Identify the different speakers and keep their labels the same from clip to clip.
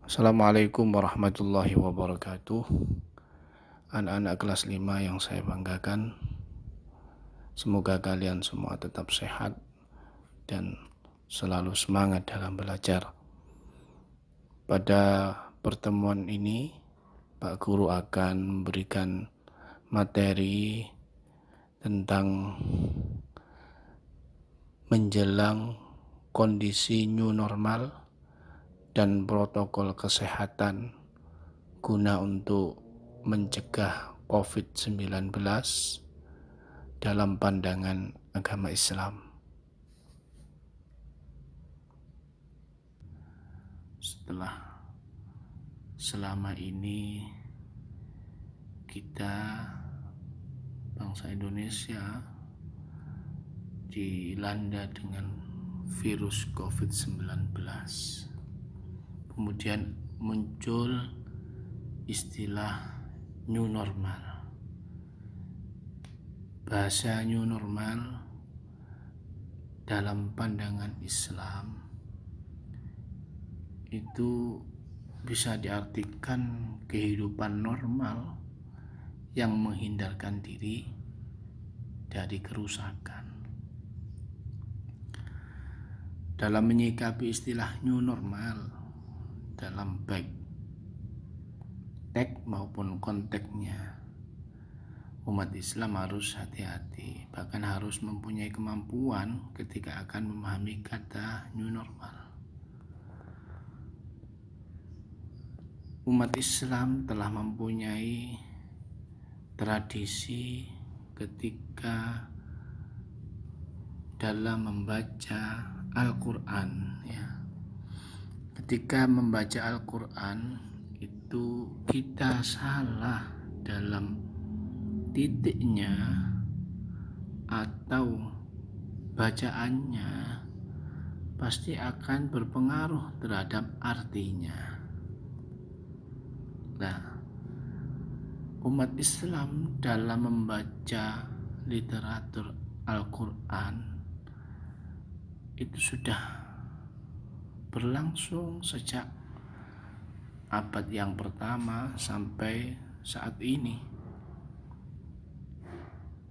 Speaker 1: Assalamualaikum warahmatullahi wabarakatuh. Anak-anak kelas 5 yang saya banggakan, semoga kalian semua tetap sehat dan selalu semangat dalam belajar. Pada pertemuan ini, Pak Guru akan memberikan materi tentang menjelang kondisi new normal dan protokol kesehatan guna untuk mencegah COVID-19 dalam pandangan agama Islam. Setelah selama ini kita bangsa Indonesia dilanda dengan virus COVID-19, kemudian muncul istilah new normal. Bahasa new normal dalam pandangan Islam itu bisa diartikan kehidupan normal yang menghindarkan diri dari kerusakan. Dalam menyikapi istilah new normal dalam baik teks maupun konteksnya, umat Islam harus hati-hati, bahkan harus mempunyai kemampuan ketika akan memahami kata new normal. Umat Islam telah mempunyai tradisi ketika dalam membaca Al-Quran, Ketika membaca Al-Quran itu kita salah dalam titiknya atau bacaannya pasti akan berpengaruh terhadap artinya. Nah, umat Islam dalam membaca literatur Al-Quran itu sudah berlangsung sejak abad yang pertama sampai saat ini.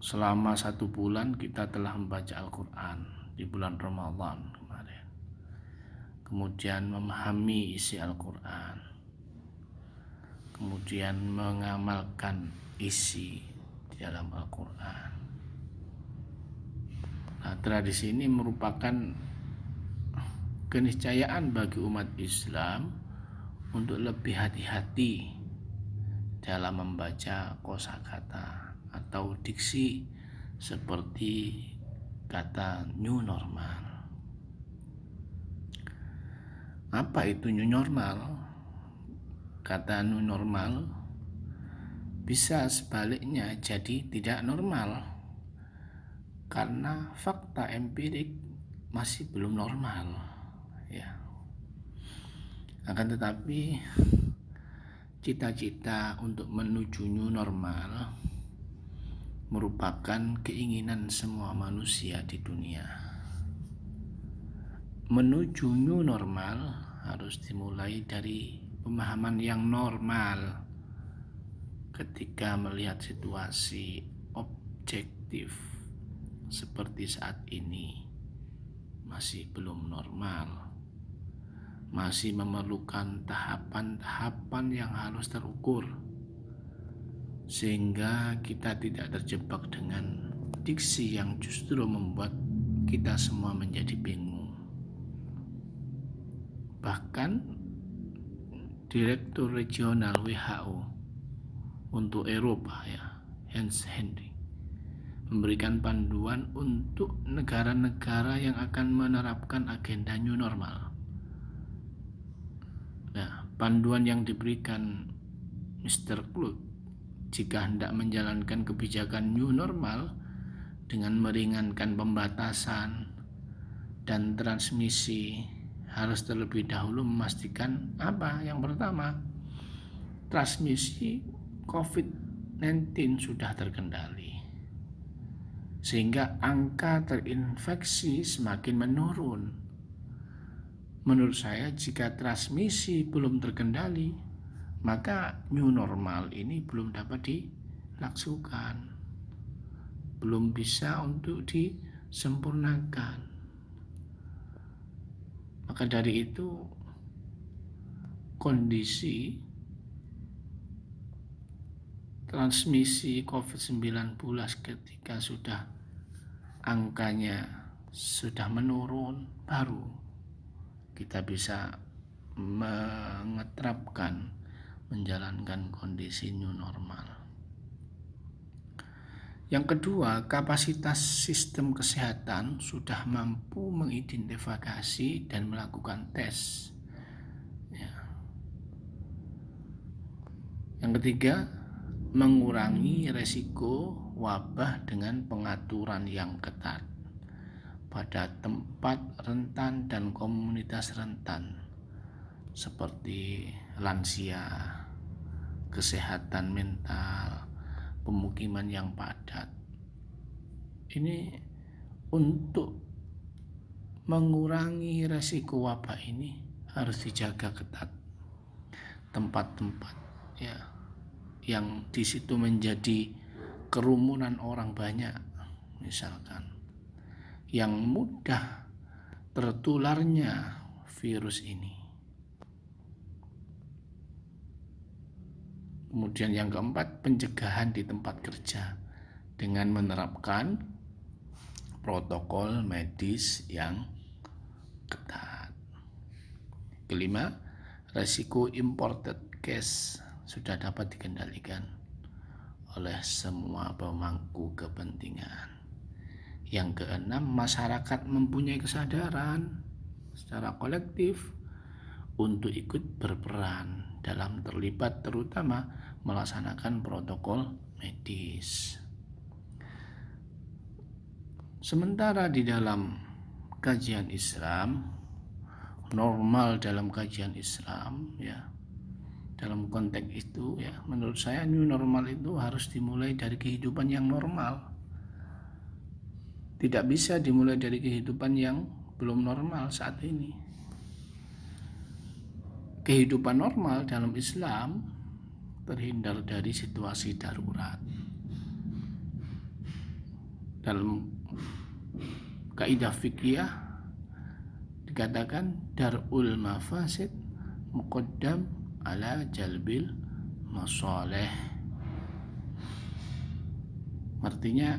Speaker 1: Selama 1 bulan kita telah membaca Al-Quran di bulan Ramadan kemarin. Kemudian memahami isi Al-Quran. Kemudian mengamalkan isi di dalam Al-Quran. Nah, tradisi ini merupakan keniscayaan bagi umat Islam untuk lebih hati-hati dalam membaca kosakata atau diksi seperti kata new normal. Apa itu new normal? Kata new normal bisa sebaliknya jadi tidak normal karena fakta empirik masih belum normal, Akan tetapi cita-cita untuk menuju new normal merupakan keinginan semua manusia di dunia. Menuju new normal harus dimulai dari pemahaman yang normal ketika melihat situasi objektif seperti saat ini masih belum normal, masih memerlukan tahapan-tahapan yang harus terukur sehingga kita tidak terjebak dengan diksi yang justru membuat kita semua menjadi bingung. Bahkan Direktur Regional WHO untuk Eropa, Hans Henry, memberikan panduan untuk negara-negara yang akan menerapkan agenda new normal. Nah, panduan yang diberikan Mr. Kluge jika hendak menjalankan kebijakan new normal dengan meringankan pembatasan dan transmisi harus terlebih dahulu memastikan apa? Yang pertama, transmisi COVID-19 sudah terkendali sehingga angka terinfeksi semakin menurun. menurut saya jika transmisi belum terkendali, maka new normal ini belum dapat dilaksukan, belum bisa untuk disempurnakan. Maka dari itu kondisi transmisi COVID-19 ketika sudah angkanya sudah menurun, baru kita bisa menjalankan kondisi new normal. Yang kedua, kapasitas sistem kesehatan sudah mampu mengidentifikasi dan melakukan tes. Yang ketiga, mengurangi resiko wabah dengan pengaturan yang ketat pada tempat rentan dan komunitas rentan seperti lansia, kesehatan mental, pemukiman yang padat. Ini untuk mengurangi resiko wabah ini harus dijaga ketat tempat-tempat yang di situ menjadi kerumunan orang banyak, misalkan yang mudah tertularnya virus ini. Kemudian yang keempat, pencegahan di tempat kerja dengan menerapkan protokol medis yang ketat. Kelima, resiko imported case sudah dapat dikendalikan oleh semua pemangku kepentingan. Yang keenam, masyarakat mempunyai kesadaran secara kolektif untuk ikut berperan dalam terlibat, terutama melaksanakan protokol medis. Sementara di dalam kajian Islam, normal dalam kajian Islam dalam konteks itu menurut saya new normal itu harus dimulai dari kehidupan yang normal. Tidak bisa dimulai dari kehidupan yang belum normal saat ini. Kehidupan normal dalam Islam terhindar dari situasi darurat. Dalam kaidah fikih dikatakan darul mafasid muqaddam ala jalbil masalih. Artinya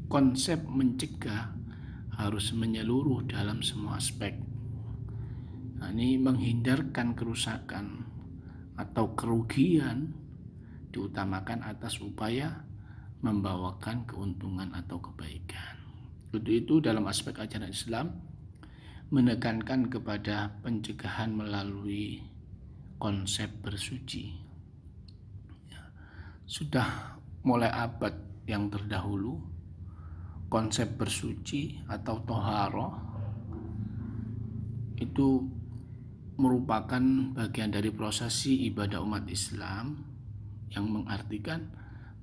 Speaker 1: konsep mencegah harus menyeluruh dalam semua aspek. Ini menghindarkan kerusakan atau kerugian diutamakan atas upaya membawakan keuntungan atau kebaikan. Untuk itu dalam aspek ajaran Islam menekankan kepada pencegahan melalui konsep bersuci. Sudah mulai abad yang terdahulu konsep bersuci atau toharoh itu merupakan bagian dari prosesi ibadah umat Islam yang mengartikan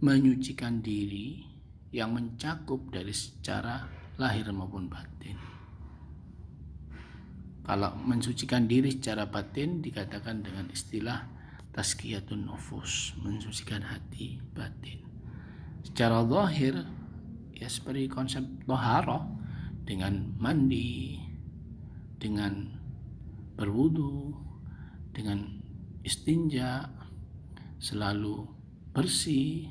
Speaker 1: menyucikan diri yang mencakup dari secara lahir maupun batin. Kalau mensucikan diri secara batin dikatakan dengan istilah tazkiyatun nufus, mensucikan hati batin. Secara zahir seperti konsep toharoh dengan mandi, dengan berwudu, dengan istinja, selalu bersih.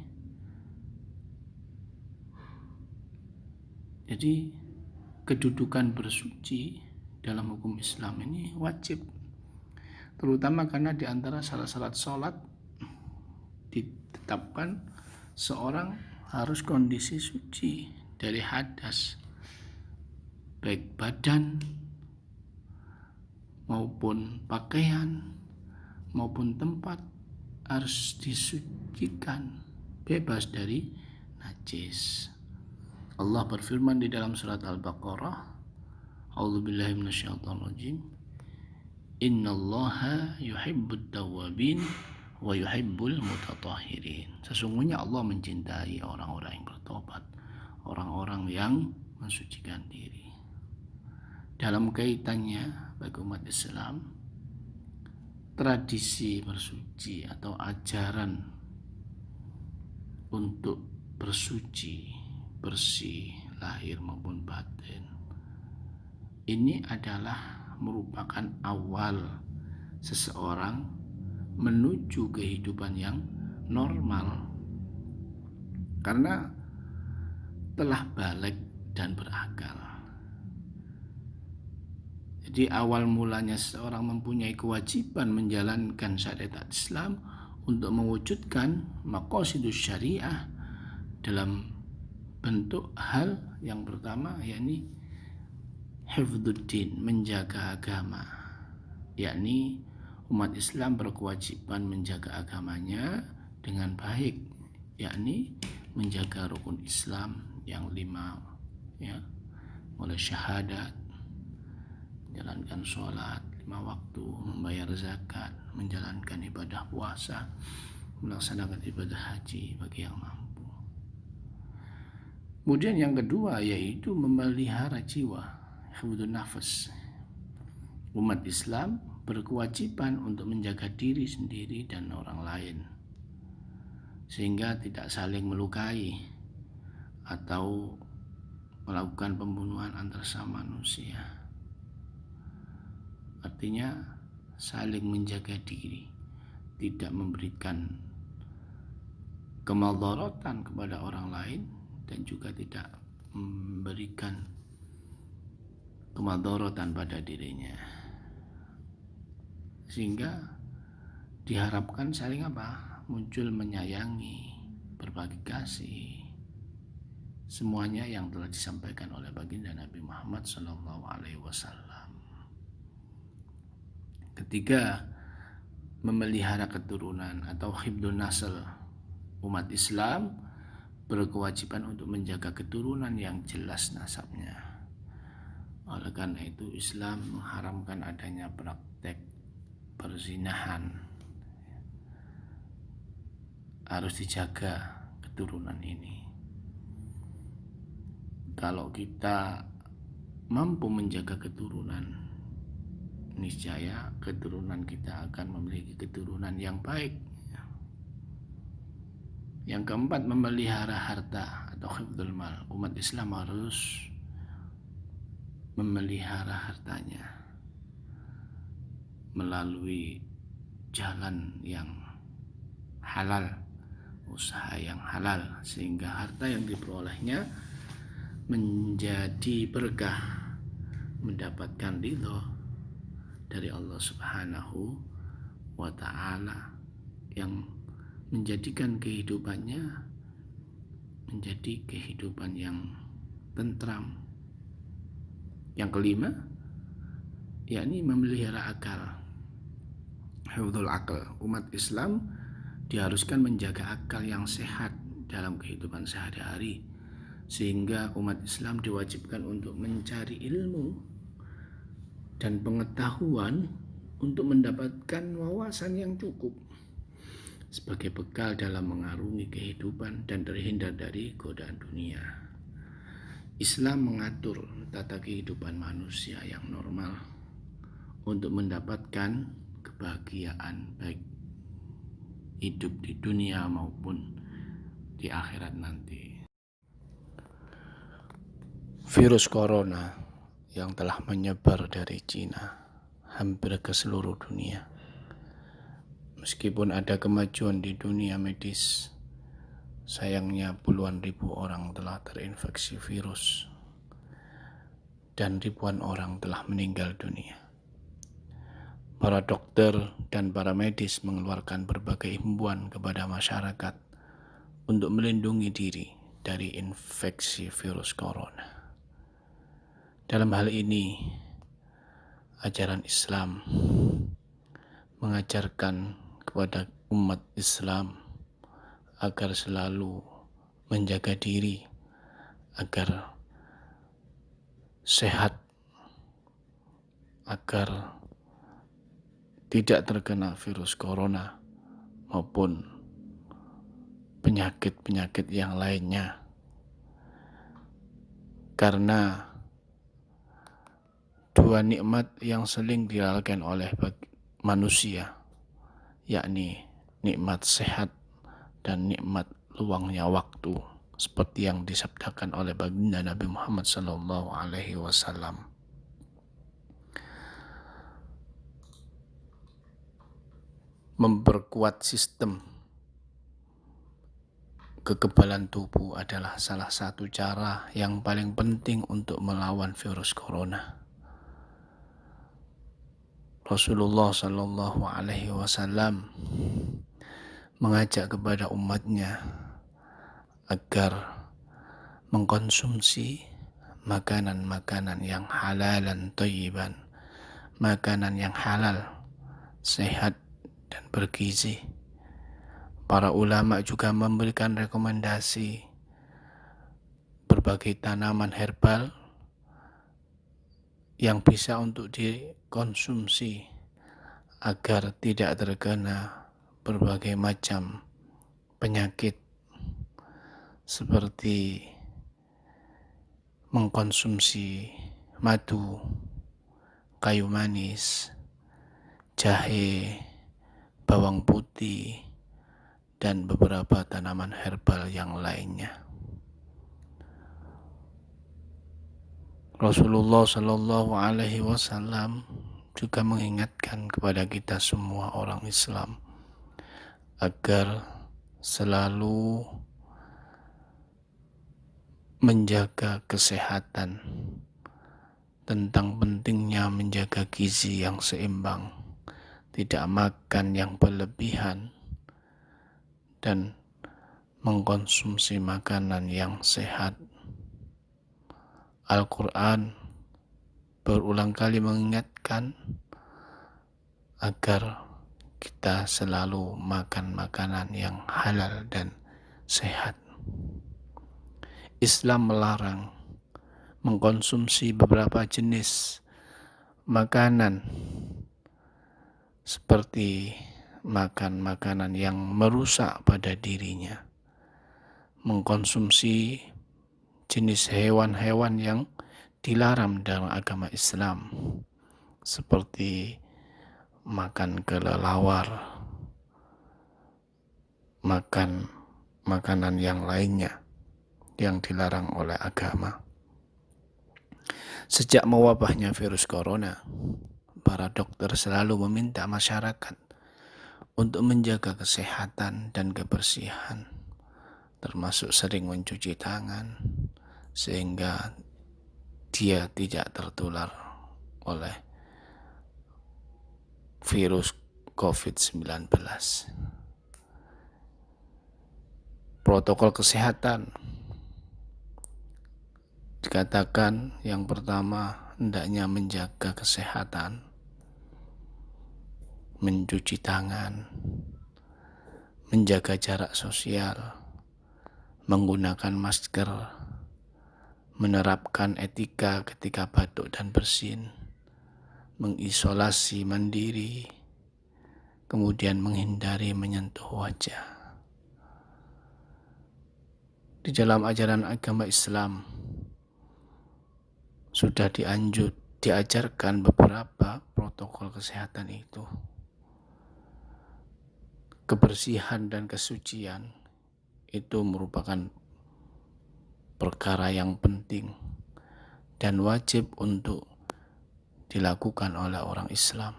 Speaker 1: Jadi kedudukan bersuci dalam hukum Islam ini wajib, terutama karena di antara syarat-syarat sholat ditetapkan seorang harus kondisi suci dari hadas, baik badan maupun pakaian maupun tempat harus disucikan, bebas dari najis. Allah berfirman di dalam surat Al-Baqarah, A'udzubillahi minasyaitonirrajim, Innallaha yuhibbut tawwabin wa yuhibbul mutatahhirin. Sesungguhnya Allah mencintai orang-orang yang bertobat, orang-orang yang mensucikan diri. dalam kaitannya bagi umat Islam, tradisi bersuci atau ajaran untuk bersuci, bersih, lahir maupun batin, ini adalah merupakan awal seseorang menuju kehidupan yang normal, karena telah balik dan berakal. Jadi awal mulanya seseorang mempunyai kewajiban menjalankan syariat Islam untuk mewujudkan maqasidus syariah dalam bentuk hal yang pertama, yakni hifdzuddin, menjaga agama, yakni umat Islam berkewajiban menjaga agamanya dengan baik, yakni menjaga rukun Islam yang 5, ya, mulai syahadat, menjalankan sholat 5 waktu, membayar zakat, menjalankan ibadah puasa, melaksanakan ibadah haji bagi yang mampu. Kemudian yang kedua yaitu memelihara jiwa, hifdzun nafas. Umat Islam berkewajiban untuk menjaga diri sendiri dan orang lain, sehingga tidak saling melukai atau melakukan pembunuhan antar sama manusia. Artinya saling menjaga diri, tidak memberikan kemadharatan kepada orang lain dan juga tidak memberikan kemadharatan pada dirinya, sehingga diharapkan saling muncul menyayangi, berbagi kasih, semuanya yang telah disampaikan oleh baginda Nabi Muhammad SAW. Ketiga, memelihara keturunan atau hifdzun nasl. Umat Islam berkewajiban untuk menjaga keturunan yang jelas nasabnya. Oleh karena itu Islam mengharamkan adanya praktek perzinahan. Harus dijaga keturunan ini. Kalau kita mampu menjaga keturunan, niscaya keturunan kita akan memiliki keturunan yang baik. Yang keempat, memelihara harta atau hifdzul mal. Umat Islam harus memelihara hartanya melalui jalan yang halal, usaha yang halal, sehingga harta yang diperolehnya menjadi berkah, mendapatkan ridho dari Allah Subhanahu wa Ta'ala, yang menjadikan kehidupannya menjadi kehidupan yang tentram. Yang kelima, yakni memelihara akal, hifdzul akal. Umat Islam diharuskan menjaga akal yang sehat dalam kehidupan sehari-hari, sehingga umat Islam diwajibkan untuk mencari ilmu dan pengetahuan untuk mendapatkan wawasan yang cukup sebagai bekal dalam mengarungi kehidupan dan terhindar dari godaan dunia. Islam mengatur tata kehidupan manusia yang normal untuk mendapatkan kebahagiaan baik hidup di dunia maupun di akhirat nanti. Virus corona yang telah menyebar dari Cina hampir ke seluruh dunia. Meskipun ada kemajuan di dunia medis, sayangnya puluhan ribu orang telah terinfeksi virus dan ribuan orang telah meninggal dunia. Para dokter dan para medis mengeluarkan berbagai himbauan kepada masyarakat untuk melindungi diri dari infeksi virus corona. Dalam hal ini, ajaran Islam mengajarkan kepada umat Islam agar selalu menjaga diri agar sehat, agar tidak terkena virus corona maupun penyakit-penyakit yang lainnya. Karena dua nikmat yang sering dilalaikan oleh manusia, yakni nikmat sehat dan nikmat luangnya waktu, seperti yang disabdakan oleh baginda Nabi Muhammad SAW. Memperkuat sistem kekebalan tubuh adalah salah satu cara yang paling penting untuk melawan virus corona. Rasulullah SAW mengajak kepada umatnya agar mengkonsumsi makanan-makanan yang halal dan thayyiban, makanan yang halal, sehat dan bergizi. Para ulama juga memberikan rekomendasi berbagai tanaman herbal yang bisa untuk dikonsumsi agar tidak terkena berbagai macam penyakit seperti mengkonsumsi madu, kayu manis, jahe, bawang putih, dan beberapa tanaman herbal yang lainnya. Rasulullah SAW juga mengingatkan kepada kita semua orang Islam agar selalu menjaga kesehatan, tentang pentingnya menjaga gizi yang seimbang, tidak makan yang berlebihan, dan mengkonsumsi makanan yang sehat. Al-Quran berulang kali mengingatkan agar kita selalu makan makanan yang halal dan sehat. Islam melarang mengkonsumsi beberapa jenis makanan seperti makan makanan yang merusak pada dirinya, mengkonsumsi jenis hewan-hewan yang dilarang dalam agama Islam, seperti makan kelelawar, makan makanan yang lainnya yang dilarang oleh agama. Sejak mewabahnya virus corona, para dokter selalu meminta masyarakat untuk menjaga kesehatan dan kebersihan, termasuk sering mencuci tangan, sehingga dia tidak tertular oleh virus COVID-19. Protokol kesehatan dikatakan yang pertama hendaknya menjaga kesehatan, mencuci tangan, menjaga jarak sosial, menggunakan masker, menerapkan etika ketika batuk dan bersin, mengisolasi mandiri, kemudian menghindari menyentuh wajah. Di dalam ajaran agama Islam sudah diajarkan beberapa protokol kesehatan itu. Kebersihan dan kesucian itu merupakan perkara yang penting dan wajib untuk dilakukan oleh orang Islam.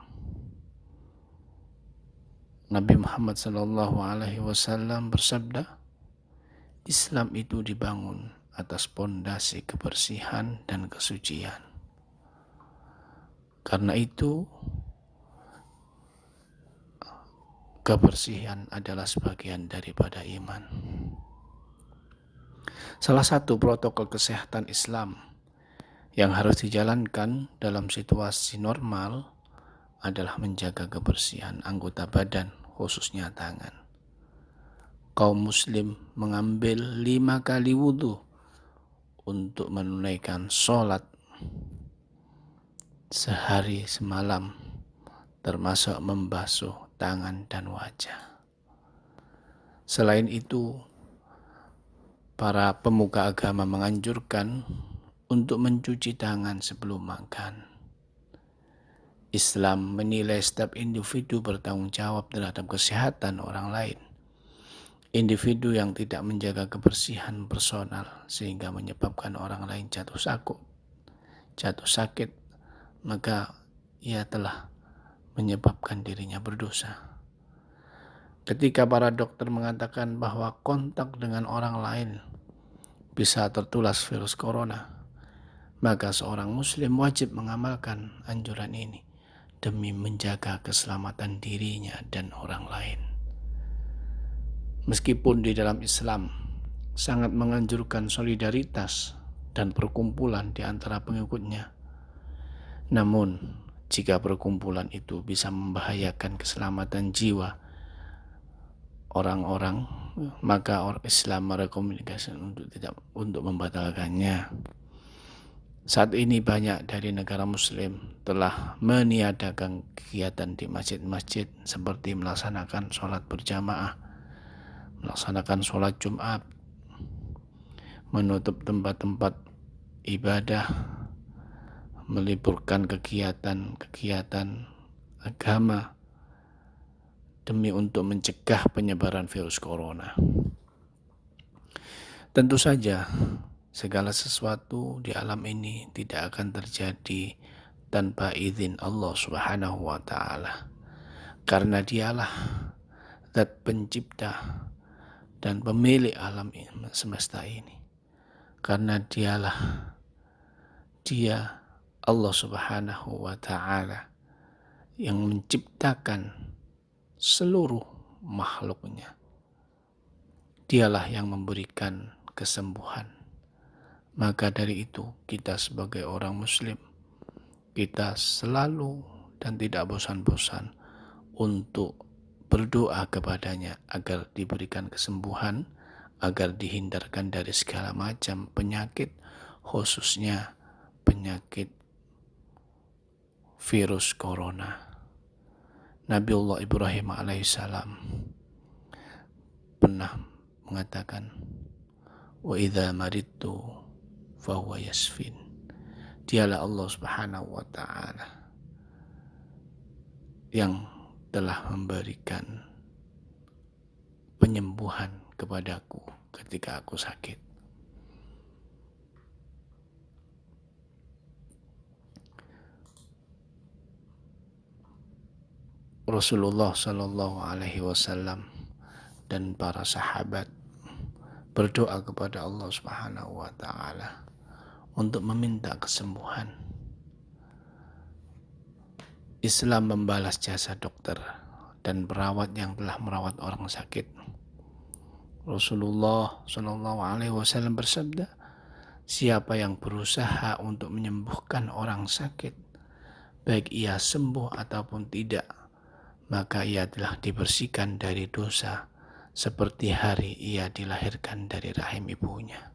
Speaker 1: Nabi Muhammad SAW bersabda, Islam itu dibangun atas pondasi kebersihan dan kesucian. Karena itu, kebersihan adalah sebagian daripada iman. Salah satu protokol kesehatan Islam yang harus dijalankan dalam situasi normal adalah menjaga kebersihan anggota badan, khususnya tangan. Kaum muslim mengambil 5 kali wudhu untuk menunaikan sholat sehari semalam, termasuk membasuh tangan dan wajah. Selain itu, para pemuka agama menganjurkan untuk mencuci tangan sebelum makan, Islam menilai setiap individu bertanggung jawab terhadap kesehatan orang lain. Individu yang tidak menjaga kebersihan personal sehingga menyebabkan orang lain jatuh sakit, maka ia telah menyebabkan dirinya berdosa. Ketika para dokter mengatakan bahwa kontak dengan orang lain bisa tertular virus corona, maka seorang muslim wajib mengamalkan anjuran ini demi menjaga keselamatan dirinya dan orang lain. Meskipun di dalam Islam sangat menganjurkan solidaritas dan perkumpulan di antara pengikutnya, namun jika perkumpulan itu bisa membahayakan keselamatan jiwa orang-orang, maka orang Islam merekomendasikan untuk membatalkannya. Saat ini banyak dari negara muslim telah meniadakan kegiatan di masjid-masjid seperti melaksanakan sholat berjamaah, melaksanakan sholat Jumat, menutup tempat-tempat ibadah, meliburkan kegiatan-kegiatan agama demi untuk mencegah penyebaran virus corona. Tentu saja segala sesuatu di alam ini tidak akan terjadi tanpa izin Allah Subhanahu wa Ta'ala, karena Dialah zat pencipta dan pemilik alam semesta ini. Karena Dia Allah Subhanahu wa Ta'ala yang menciptakan seluruh makhluknya. Dialah yang memberikan kesembuhan. Maka dari itu kita sebagai orang muslim, kita selalu dan tidak bosan-bosan untuk berdoa kepadanya agar diberikan kesembuhan, agar dihindarkan dari segala macam penyakit, khususnya penyakit virus corona. Nabiullah Ibrahim alaihissalam pernah mengatakan, wa idza maridtu fahuwa yasfin. Dialah Allah Subhanahu wa Ta'ala yang telah memberikan penyembuhan kepadaku ketika aku sakit. Rasulullah Shallallahu Alaihi Wasallam dan para sahabat berdoa kepada Allah Subhanahu wa Ta'ala untuk meminta kesembuhan. Islam membalas jasa dokter dan perawat yang telah merawat orang sakit. Rasulullah Shallallahu Alaihi Wasallam bersabda, siapa yang berusaha untuk menyembuhkan orang sakit, baik ia sembuh ataupun tidak, maka ia telah dibersihkan dari dosa seperti hari ia dilahirkan dari rahim ibunya.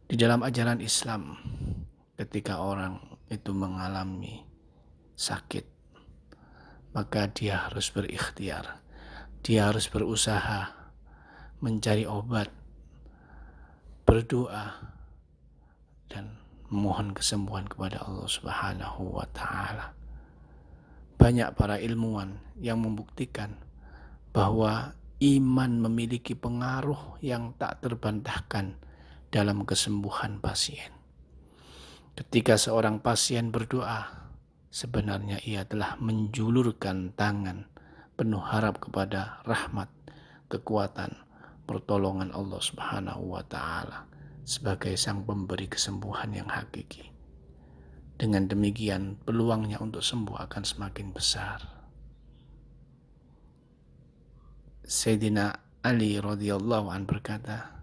Speaker 1: Di dalam ajaran Islam, ketika orang itu mengalami sakit, maka dia harus berikhtiar, dia harus berusaha mencari obat, berdoa, dan memohon kesembuhan kepada Allah Subhanahu wa Ta'ala. Banyak para ilmuwan yang membuktikan bahwa iman memiliki pengaruh yang tak terbantahkan dalam kesembuhan pasien. Ketika seorang pasien berdoa, sebenarnya ia telah menjulurkan tangan penuh harap kepada rahmat, kekuatan, pertolongan Allah Subhanahu wa Ta'ala sebagai sang pemberi kesembuhan yang hakiki. Dengan demikian, peluangnya untuk sembuh akan semakin besar. Sayyidina Ali radhiyallahu anhu berkata,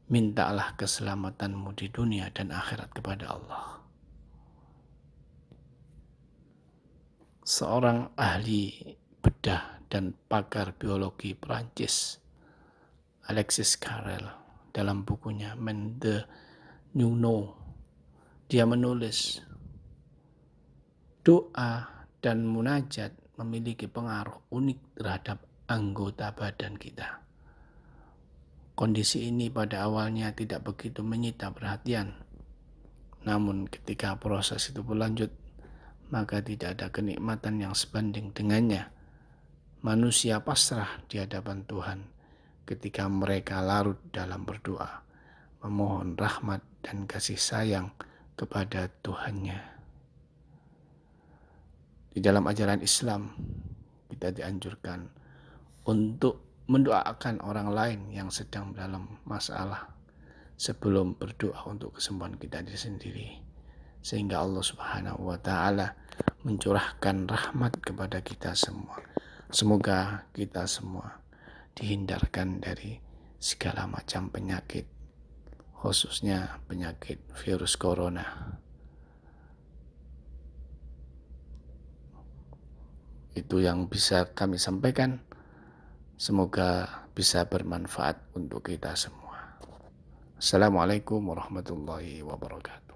Speaker 1: mintalah keselamatanmu di dunia dan akhirat kepada Allah. Seorang ahli bedah dan pakar biologi Prancis, Alexis Carrel, dalam bukunya Men the New Know, dia menulis, doa dan munajat memiliki pengaruh unik terhadap anggota badan kita. Kondisi ini pada awalnya tidak begitu menyita perhatian. Namun ketika proses itu berlanjut, maka tidak ada kenikmatan yang sebanding dengannya. Manusia pasrah di hadapan Tuhan ketika mereka larut dalam berdoa, memohon rahmat dan kasih sayang kepada Tuhannya. Di dalam ajaran Islam, kita dianjurkan untuk mendoakan orang lain yang sedang dalam masalah sebelum berdoa untuk kesembuhan kita sendiri, sehingga Allah Subhanahu wa Ta'ala mencurahkan rahmat kepada kita semua. Semoga kita semua dihindarkan dari segala macam penyakit, khususnya penyakit virus corona. Itu yang bisa kami sampaikan. Semoga bisa bermanfaat untuk kita semua. Assalamualaikum warahmatullahi wabarakatuh.